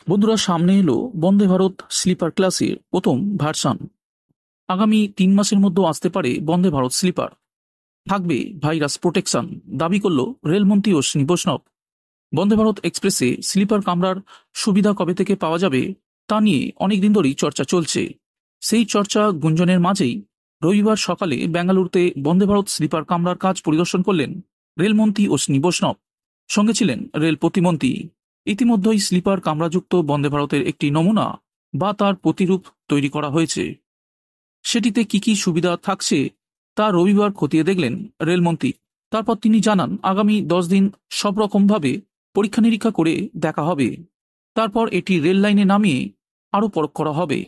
বন্ধুরা, সামনে এলো বন্দে ভারত স্লিপার ক্লাসের প্রথম ভার্সান। আগামী 3 মাসের মধ্যে আসতে পারে বন্দে ভারত স্লিপার। থাকবে ভাইরাস প্রোটেকশন, দাবি করল রেলমন্ত্রী অশ্বিনী বৈষ্ণব। বন্দে ভারত এক্সপ্রেসে স্লিপার কামরার সুবিধা কবে থেকে পাওয়া যাবে তা নিয়ে অনেকদিন ধরেই চর্চা চলছে। সেই চর্চা গুঞ্জনের মাঝেই রবিবার সকালে বেঙ্গালুরুতে বন্দে ভারত স্লিপার কামরার কাজ পরিদর্শন করলেন রেলমন্ত্রী অশ্বিনী বৈষ্ণব। সঙ্গে ছিলেন রেল প্রতিমন্ত্রী। ইতিমধ্যেই স্লিপার কামরাযুক্ত বন্দে ভারতের একটি নমুনা বা তার প্রতিরূপ তৈরি করা হয়েছে। সেটিতে কি কি সুবিধা থাকছে তা রবিবার খতিয়ে দেখলেন রেলমন্ত্রী। তারপর তিনি জানান, আগামী 10 দিন সব রকমভাবে পরীক্ষা নিরীক্ষা করে দেখা হবে। তারপর এটি রেল লাইনে নামিয়ে আরও পরখ করা হবে।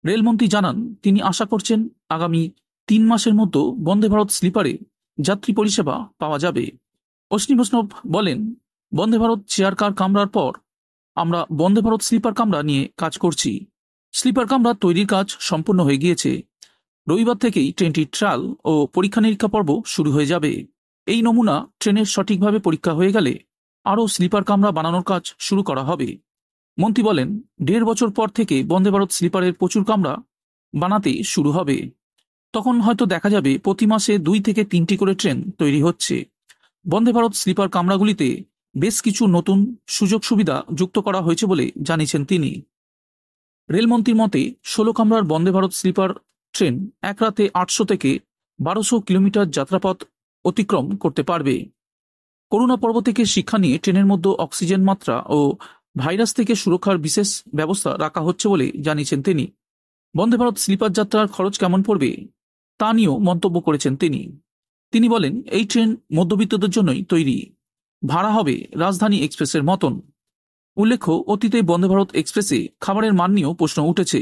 রেলমন্ত্রী জানান, তিনি আশা করছেন আগামী 3 মাসের মধ্যে বন্দে ভারত স্লিপারে যাত্রী পরিষেবা পাওয়া যাবে। অশ্বিনী বৈষ্ণব বলেন, বন্দে ভারত চেয়ার কার কামরার পর আমরা বন্দে ভারত স্লিপার কামরা নিয়ে কাজ করছি। স্লিপার কামরা তৈরির কাজ সম্পূর্ণ হয়ে গিয়েছে। রবিবার থেকেই ট্রেনটির ট্রায়াল ও পরীক্ষা নিরীক্ষা পর্ব শুরু হয়ে যাবে। এই নমুনা ট্রেনের সঠিকভাবে পরীক্ষা হয়ে গেলে আরও স্লিপার কামরা বানানোর কাজ শুরু করা হবে। মন্ত্রী বলেন, 1.5 বছর পর থেকে বন্দে ভারত স্লিপারের প্রচুর কামরা বানাতে শুরু হবে। তখন হয়তো দেখা যাবে প্রতি মাসে 2 থেকে 3টি করে ট্রেন তৈরি হচ্ছে। বন্দে ভারত স্লিপার কামরাগুলিতে বেশ কিছু নতুন সুযোগ সুবিধা যুক্ত করা হয়েছে বলে জানিয়েছেন তিনি। রেলমন্ত্রীর মতে 16 কামরার বন্দে ভারত স্লিপার ট্রেন এক রাতে 800 থেকে 1200 কিলোমিটার যাত্রাপথ অতিক্রম করতে পারবে। করোনা পর্ব থেকে শিক্ষা নিয়ে ট্রেনের মধ্যে অক্সিজেন মাত্রা ও ভাইরাস থেকে সুরক্ষার বিশেষ ব্যবস্থা রাখা হচ্ছে বলে জানিয়েছেন তিনি। বন্দে ভারত স্লিপার যাত্রার খরচ কেমন পড়বে তা নিয়েও মন্তব্য করেছেন তিনি। তিনি বলেন, এই ট্রেন মধ্যবিত্তদের জন্যই তৈরি, ভাড়া হবে রাজধানী এক্সপ্রেসের মতন। উল্লেখ্য, অতীতে বন্দে ভারত এক্সপ্রেসে খাবারের মান নিয়েও প্রশ্ন উঠেছে।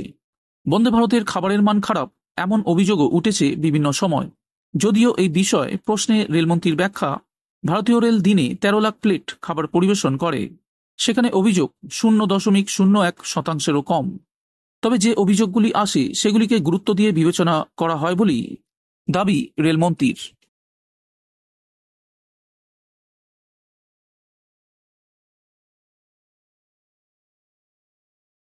বন্দে ভারতের খাবারের মান খারাপ এমন অভিযোগও উঠেছে বিভিন্ন সময়। যদিও এই বিষয়ে প্রশ্নে রেলমন্ত্রীর ব্যাখ্যা, ভারতীয় রেল দিনে 13 লাখ প্লেট খাবার পরিবেশন করে, সেখানে অভিযোগ 0.01%-ও কম। তবে যে অভিযোগগুলি আসে সেগুলিকে গুরুত্ব দিয়ে বিবেচনা করা হয় বলেই দাবি রেলমন্ত্রীর।